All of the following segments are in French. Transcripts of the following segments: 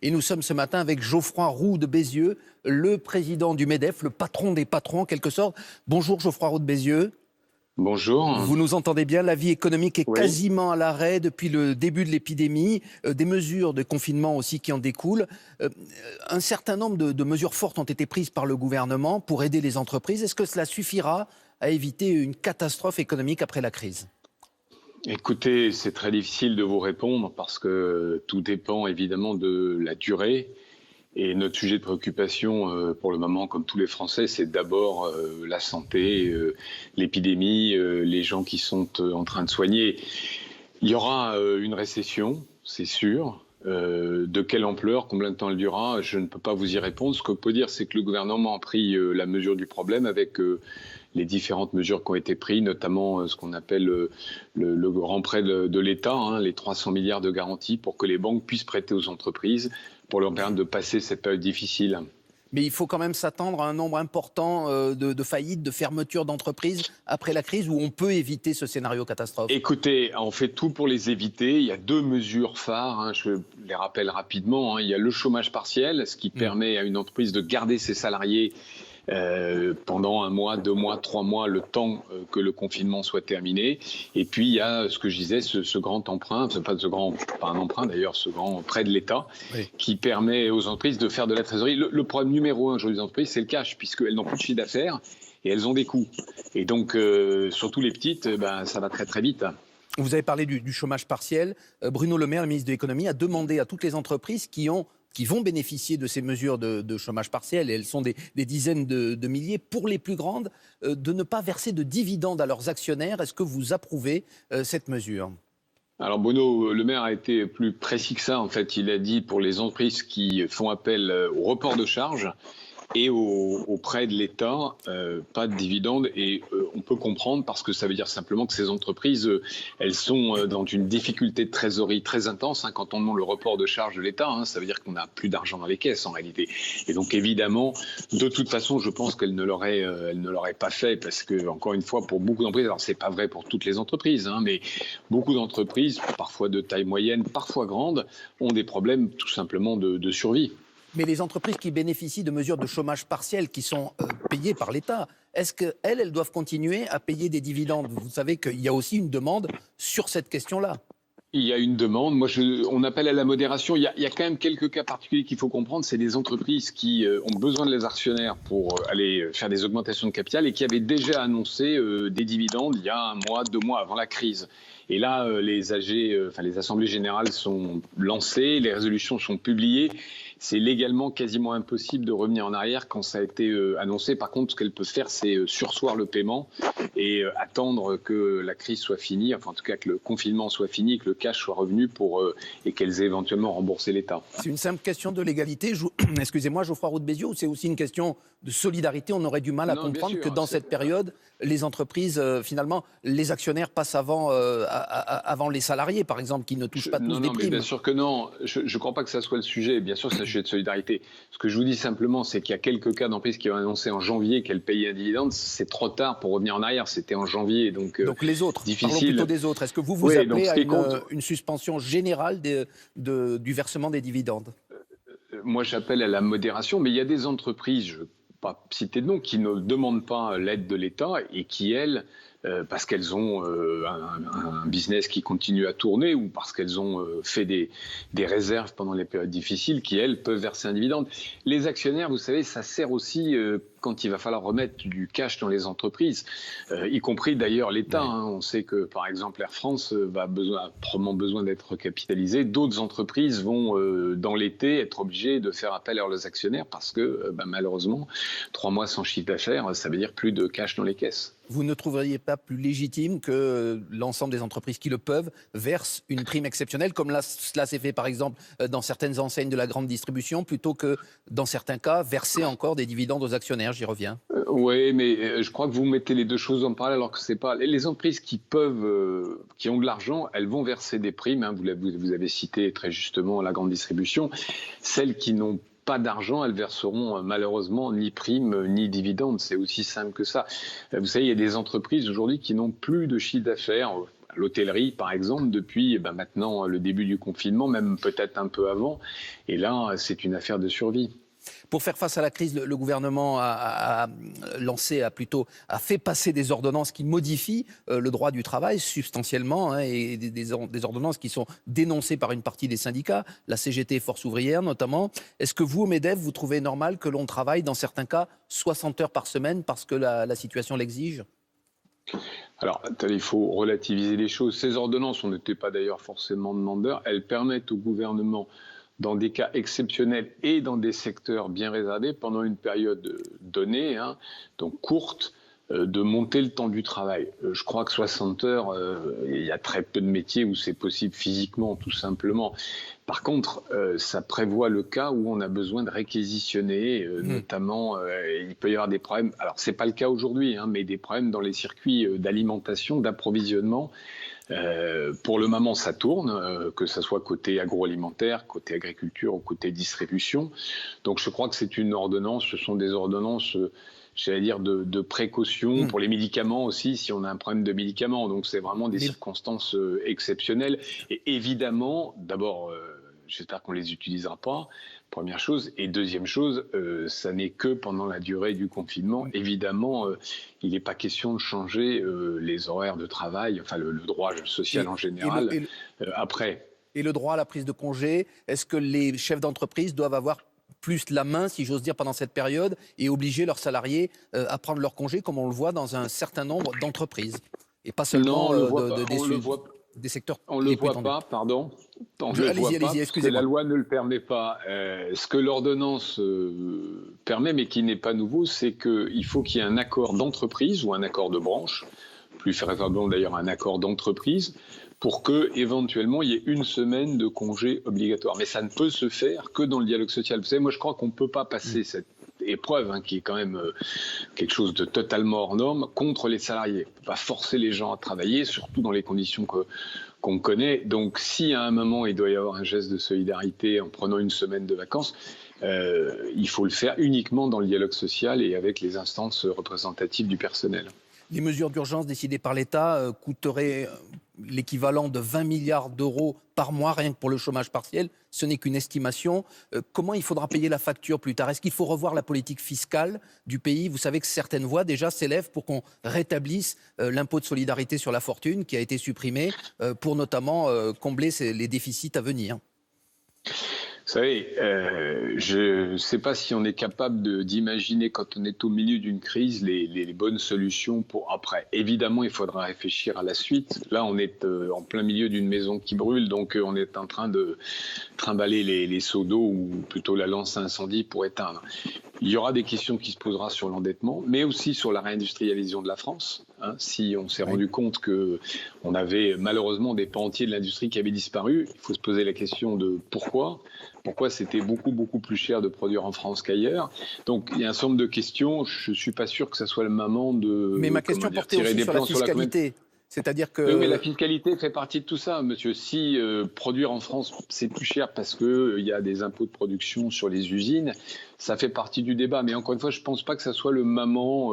Et nous sommes ce matin avec Geoffroy Roux de Bézieux, le président du MEDEF, le patron des patrons en quelque sorte. Bonjour Geoffroy Roux de Bézieux. Bonjour. Vous nous entendez bien, la vie économique est quasiment à l'arrêt depuis le début de l'épidémie, des mesures de confinement aussi qui en découlent. Un certain nombre de mesures fortes ont été prises par le gouvernement pour aider les entreprises. Est-ce que cela suffira à éviter une catastrophe économique après la crise ? Écoutez, c'est très difficile de vous répondre parce que tout dépend évidemment de la durée. Et notre sujet de préoccupation, pour le moment, comme tous les Français, c'est d'abord la santé, l'épidémie, les gens qui sont en train de soigner. Il y aura une récession, c'est sûr. De quelle ampleur, combien de temps elle durera, je ne peux pas vous y répondre. Ce que je peux dire, c'est que le gouvernement a pris la mesure du problème avec les différentes mesures qui ont été prises, notamment ce qu'on appelle le grand prêt de l'État, les 300 milliards de garantie pour que les banques puissent prêter aux entreprises pour leur permettre de passer cette période difficile. Mais il faut quand même s'attendre à un nombre important de faillites, de fermetures d'entreprises après la crise, où on peut éviter ce scénario catastrophe. Écoutez, on fait tout pour les éviter. Il y a deux mesures phares, je les rappelle rapidement. Il y a le chômage partiel, ce qui permet à une entreprise de garder ses salariés pendant 1 mois, 2 mois, 3 mois, le temps que le confinement soit terminé. Et puis il y a ce que je disais, ce grand emprunt, pas un emprunt d'ailleurs, ce grand prêt de l'État, qui permet aux entreprises de faire de la trésorerie. Le problème numéro 1 aujourd'hui des entreprises, c'est le cash, puisqu'elles n'ont plus de chiffre d'affaires et elles ont des coûts. Et donc surtout les petites, ça va très très vite. Vous avez parlé du chômage partiel. Bruno Le Maire, le ministre de l'économie, a demandé à toutes les entreprises qui vont bénéficier de ces mesures de chômage partiel, et elles sont des dizaines de milliers, pour les plus grandes, de ne pas verser de dividendes à leurs actionnaires. Est-ce que vous approuvez cette mesure ? Alors Bruno Le Maire a été plus précis que ça. En fait, il a dit pour les entreprises qui font appel au report de charges et au prêt de l'État, pas de dividendes. Et on peut comprendre parce que ça veut dire simplement que ces entreprises, elles sont dans une difficulté de trésorerie très intense. Quand on demande le report de charges de l'État, ça veut dire qu'on n'a plus d'argent dans les caisses en réalité. Et donc évidemment, de toute façon, je pense qu'elle ne l'aurait pas fait parce que, encore une fois, pour beaucoup d'entreprises, alors c'est pas vrai pour toutes les entreprises, mais beaucoup d'entreprises, parfois de taille moyenne, parfois grande, ont des problèmes tout simplement de survie. Mais les entreprises qui bénéficient de mesures de chômage partiel qui sont payées par l'État, est-ce qu'elles doivent continuer à payer des dividendes ? Vous savez qu'il y a aussi une demande sur cette question-là. Il y a une demande. On appelle à la modération. Il y a quand même quelques cas particuliers qu'il faut comprendre. C'est des entreprises qui ont besoin de les actionnaires pour aller faire des augmentations de capital et qui avaient déjà annoncé des dividendes il y a 1 mois, 2 mois avant la crise. Et là, les assemblées générales sont lancées, les résolutions sont publiées. C'est légalement quasiment impossible de revenir en arrière quand ça a été annoncé. Par contre, ce qu'elle peut faire, c'est surseoir le paiement et attendre que la crise soit finie, enfin en tout cas que le confinement soit fini, que le cash soit revenu et qu'elles aient éventuellement remboursé l'État. C'est une simple question de légalité, excusez-moi, Geoffroy Roux de Bézieux, ou c'est aussi une question de solidarité ? On aurait du mal à comprendre que dans cette période, les entreprises, finalement, les actionnaires passent avant les salariés, par exemple, qui ne touchent pas tous des primes. Mais bien sûr que non. Je ne crois pas que ça soit le sujet. Bien sûr, c'est un sujet de solidarité. Ce que je vous dis simplement, c'est qu'il y a quelques cas d'entreprises qui ont annoncé en janvier qu'elles payaient un dividende. C'est trop tard pour revenir en arrière. C'était en janvier. Donc les autres, difficile. Parlons plutôt des autres. Est-ce que vous appelez à une suspension générale du versement des dividendes ? Moi, j'appelle à la modération. Mais il y a des entreprises, je ne vais pas citer de nom, qui ne demandent pas l'aide de l'État et qui, elles, parce qu'elles ont un business qui continue à tourner ou parce qu'elles ont fait des réserves pendant les périodes difficiles, qui, elles, peuvent verser un dividende. Les actionnaires, vous savez, ça sert aussi quand il va falloir remettre du cash dans les entreprises, y compris d'ailleurs l'État. On sait que, par exemple, Air France a probablement besoin d'être recapitalisé. D'autres entreprises vont, dans l'été, être obligées de faire appel à leurs actionnaires parce que, malheureusement, 3 mois sans chiffre d'affaires, ça veut dire plus de cash dans les caisses. Vous ne trouveriez pas plus légitime que l'ensemble des entreprises qui le peuvent versent une prime exceptionnelle, comme cela s'est fait par exemple dans certaines enseignes de la grande distribution, plutôt que dans certains cas verser encore des dividendes aux actionnaires ? J'y reviens. Oui, mais je crois que vous mettez les deux choses en parallèle alors que c'est pas... Les entreprises qui ont de l'argent, elles vont verser des primes. Vous avez cité très justement la grande distribution. Celles qui n'ont pas d'argent, elles verseront malheureusement ni primes ni dividendes. C'est aussi simple que ça. Vous savez, il y a des entreprises aujourd'hui qui n'ont plus de chiffre d'affaires. l'hôtellerie, par exemple, depuis maintenant le début du confinement, même peut-être un peu avant. Et là, c'est une affaire de survie. Pour faire face à la crise, le gouvernement a fait passer des ordonnances qui modifient le droit du travail substantiellement, et des ordonnances qui sont dénoncées par une partie des syndicats, la CGT et Force ouvrière notamment. Est-ce que vous, au MEDEF, vous trouvez normal que l'on travaille dans certains cas 60 heures par semaine parce que la situation l'exige ? Alors, il faut relativiser les choses. Ces ordonnances, on n'était pas d'ailleurs forcément demandeurs, elles permettent au gouvernement, dans des cas exceptionnels et dans des secteurs bien réservés, pendant une période donnée, donc courte, de monter le temps du travail. Je crois que 60 heures, il y a très peu de métiers où c'est possible physiquement, tout simplement. Par contre, ça prévoit le cas où on a besoin de réquisitionner, notamment, il peut y avoir des problèmes, alors ce n'est pas le cas aujourd'hui, mais des problèmes dans les circuits d'alimentation, d'approvisionnement. Pour le moment, ça tourne, que ce soit côté agroalimentaire, côté agriculture ou côté distribution. Donc je crois que c'est une ordonnance, ce sont des ordonnances, j'allais dire, de précaution pour les médicaments aussi, si on a un problème de médicaments. Donc c'est vraiment des circonstances exceptionnelles. Et évidemment, d'abord, j'espère qu'on ne les utilisera pas, première chose. Et deuxième chose, ça n'est que pendant la durée du confinement. Évidemment, il n'est pas question de changer les horaires de travail, enfin le droit social en général, après. Et le droit à la prise de congé, est-ce que les chefs d'entreprise doivent avoir plus la main, si j'ose dire, pendant cette période et obliger leurs salariés à prendre leur congé, comme on le voit dans un certain nombre d'entreprise, et pas seulement des secteurs. On ne le voit pas, pardon. Allez-y, excusez-moi. La loi ne le permet pas. Ce que l'ordonnance permet, mais qui n'est pas nouveau, c'est qu'il faut qu'il y ait un accord d'entreprise ou un accord de branche, plus vraisemblablement d'ailleurs un accord d'entreprise, pour que éventuellement il y ait une semaine de congé obligatoire. Mais ça ne peut se faire que dans le dialogue social. Vous savez, moi je crois qu'on ne peut pas passer cette épreuve, qui est quand même quelque chose de totalement hors norme, contre les salariés. On ne peut pas forcer les gens à travailler, surtout dans les conditions qu'on connaît. Donc si à un moment il doit y avoir un geste de solidarité en prenant une semaine de vacances, il faut le faire uniquement dans le dialogue social et avec les instances représentatives du personnel. Les mesures d'urgence décidées par l'État coûteraient l'équivalent de 20 milliards d'euros par mois, rien que pour le chômage partiel. Ce n'est qu'une estimation. Comment il faudra payer la facture plus tard ? Est-ce qu'il faut revoir la politique fiscale du pays ? Vous savez que certaines voix déjà s'élèvent pour qu'on rétablisse l'impôt de solidarité sur la fortune qui a été supprimé pour notamment combler les déficits à venir. Vous savez, je ne sais pas si on est capable d'imaginer, quand on est au milieu d'une crise, les bonnes solutions pour après. Évidemment, il faudra réfléchir à la suite. Là, on est en plein milieu d'une maison qui brûle, donc on est en train de trimballer les seaux d'eau ou plutôt la lance à incendie pour éteindre. Il y aura des questions qui se poseront sur l'endettement, mais aussi sur la réindustrialisation de la France. Si on s'est rendu compte qu'on avait malheureusement des pans entiers de l'industrie qui avaient disparu, il faut se poser la question de pourquoi. Pourquoi c'était beaucoup plus cher de produire en France qu'ailleurs. Donc il y a un certain nombre de questions. Je ne suis pas sûr que ça soit le moment de Mais ma question portait aussi sur la fiscalité. C'est-à-dire que... Oui, mais la fiscalité fait partie de tout ça, monsieur. Si produire en France, c'est plus cher parce qu'il y a des impôts de production sur les usines, ça fait partie du débat. Mais encore une fois, je ne pense pas que ça soit le moment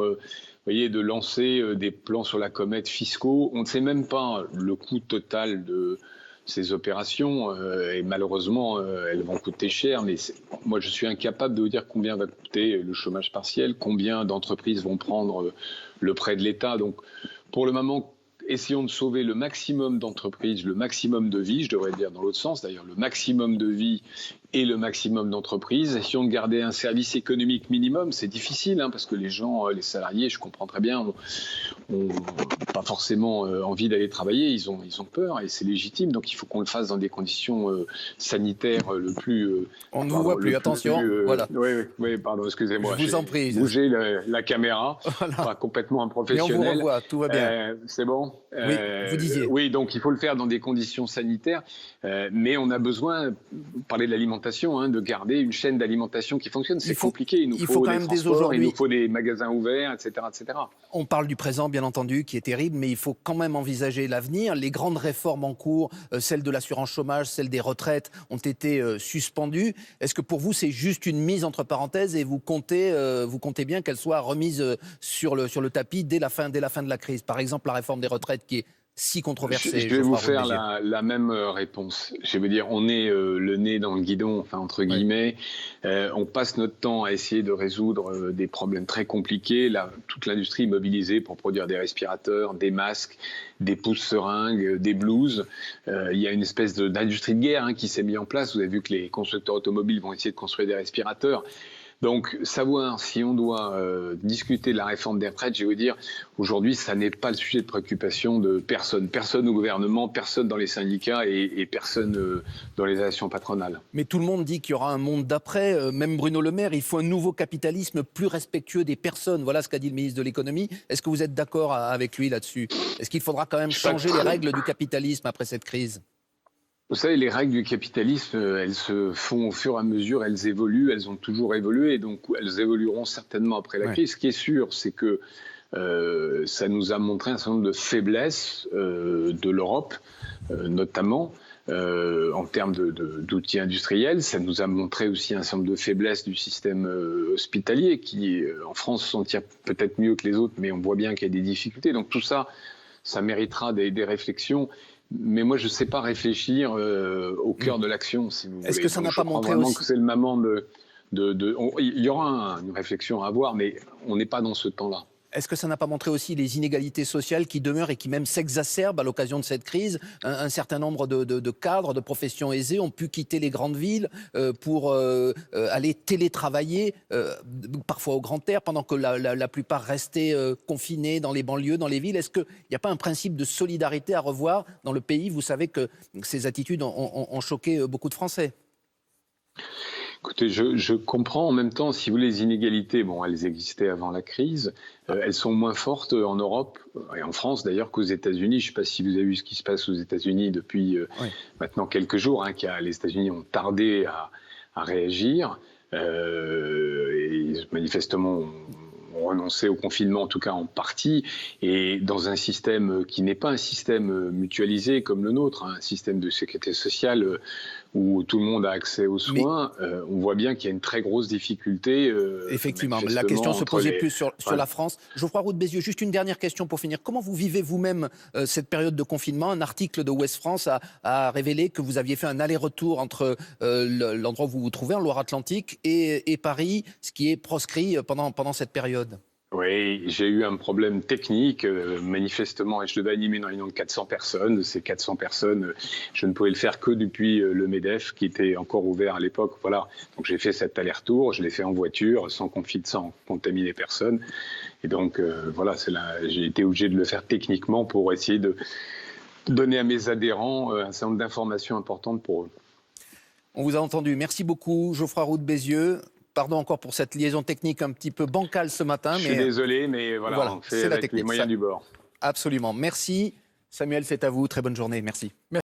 de lancer des plans sur la comète fiscaux. On ne sait même pas le coût total de ces opérations et malheureusement, elles vont coûter cher. Mais moi, je suis incapable de vous dire combien va coûter le chômage partiel, combien d'entreprises vont prendre le prêt de l'État. Donc, pour le moment, essayons de sauver le maximum d'entreprises, le maximum de vies, je devrais dire dans l'autre sens d'ailleurs, le maximum de vies et le maximum d'entreprises. Essayons de garder un service économique minimum. C'est difficile parce que les gens, les salariés, je comprends très bien, n'ont pas forcément envie d'aller travailler. Ils ont peur et c'est légitime. Donc il faut qu'on le fasse dans des conditions sanitaires le plus... On ne vous voit plus, attention. Voilà. Oui, pardon, excusez-moi. Je vous en prie. Bougez la caméra, voilà. Pas complètement un professionnel. Mais on vous revoit, tout va bien. C'est bon. Oui, vous disiez. Oui, donc il faut le faire dans des conditions sanitaires. Mais on a besoin, vous parlez de l'alimentation, de garder une chaîne d'alimentation qui fonctionne. C'est compliqué. Il nous faut quand des même transports, il nous faut des magasins ouverts, etc., etc. On parle du présent, bien entendu, qui est terrible, mais il faut quand même envisager l'avenir. Les grandes réformes en cours, celle de l'assurance chômage, celle des retraites, ont été suspendues. Est-ce que pour vous, c'est juste une mise entre parenthèses et vous comptez bien qu'elle soit remise sur le tapis dès la fin de la crise ? Par exemple, la réforme des retraites qui est si controversée. Je vais vous Geoffroy Roux de faire Béziers. la même réponse. Je vais dire, on est le nez dans le guidon, enfin entre guillemets. On passe notre temps à essayer de résoudre des problèmes très compliqués. Là, toute l'industrie est mobilisée pour produire des respirateurs, des masques, des pousse-seringues, des blouses. Il y a une espèce d'industrie de guerre qui s'est mise en place. Vous avez vu que les constructeurs automobiles vont essayer de construire des respirateurs. Donc, savoir si on doit discuter de la réforme des retraites, je vais vous dire, aujourd'hui, ça n'est pas le sujet de préoccupation de personne. Personne au gouvernement, personne dans les syndicats et personne dans les relations patronales. Mais tout le monde dit qu'il y aura un monde d'après. Même Bruno Le Maire, il faut un nouveau capitalisme plus respectueux des personnes. Voilà ce qu'a dit le ministre de l'économie. Est-ce que vous êtes d'accord avec lui là-dessus? Est-ce qu'il faudra quand même changer les règles du capitalisme après cette crise? Vous savez, les règles du capitalisme, elles se font au fur et à mesure, elles évoluent, elles ont toujours évolué, donc elles évolueront certainement après la crise. Ce qui est sûr, c'est que ça nous a montré un certain nombre de faiblesses de l'Europe, notamment en termes d'outils industriels. Ça nous a montré aussi un certain nombre de faiblesses du système hospitalier, qui en France s'en tire peut-être mieux que les autres, mais on voit bien qu'il y a des difficultés. Donc tout ça, ça méritera des réflexions. Mais moi, je ne sais pas réfléchir au cœur de l'action, si vous voulez. Est-ce que ça n'a pas montré vraiment aussi que c'est le moment il y aura une réflexion à avoir, mais on n'est pas dans ce temps-là. Est-ce que ça n'a pas montré aussi les inégalités sociales qui demeurent et qui même s'exacerbent à l'occasion de cette crise? Un certain nombre de cadres, de professions aisées ont pu quitter les grandes villes pour aller télétravailler, parfois au grand air, pendant que la plupart restaient confinés dans les banlieues, dans les villes. Est-ce qu'il n'y a pas un principe de solidarité à revoir dans le pays? Vous savez que ces attitudes ont choqué beaucoup de Français. Écoutez, je comprends en même temps, si vous voulez, les inégalités, bon, elles existaient avant la crise, elles sont moins fortes en Europe et en France d'ailleurs qu'aux États-Unis. Je ne sais pas si vous avez vu ce qui se passe aux États-Unis depuis maintenant quelques jours, les États-Unis ont tardé à réagir et manifestement ont renoncé au confinement, en tout cas en partie, et dans un système qui n'est pas un système mutualisé comme le nôtre, un système de sécurité sociale où tout le monde a accès aux soins, on voit bien qu'il y a une très grosse difficulté. Effectivement, la question se posait plus sur la France. Geoffroy Roux de Bézieux, juste une dernière question pour finir. Comment vous vivez vous-même cette période de confinement? Un article de Ouest France a révélé que vous aviez fait un aller-retour entre l'endroit où vous vous trouvez, en Loire-Atlantique, et Paris, ce qui est proscrit pendant cette période. Oui, j'ai eu un problème technique, manifestement, et je devais animer une réunion de 400 personnes. Ces 400 personnes, je ne pouvais le faire que depuis le MEDEF, qui était encore ouvert à l'époque. Voilà. Donc j'ai fait cet aller-retour, je l'ai fait en voiture, sans contaminer personne. Et donc, voilà, j'ai été obligé de le faire techniquement pour essayer de donner à mes adhérents un certain nombre d'informations importantes pour eux. On vous a entendu. Merci beaucoup, Geoffroy Roux de Bézieux. Pardon encore pour cette liaison technique un petit peu bancale ce matin. Je suis désolé, mais voilà, on fait avec les moyens du bord. Absolument. Merci. Samuel, c'est à vous. Très bonne journée. Merci.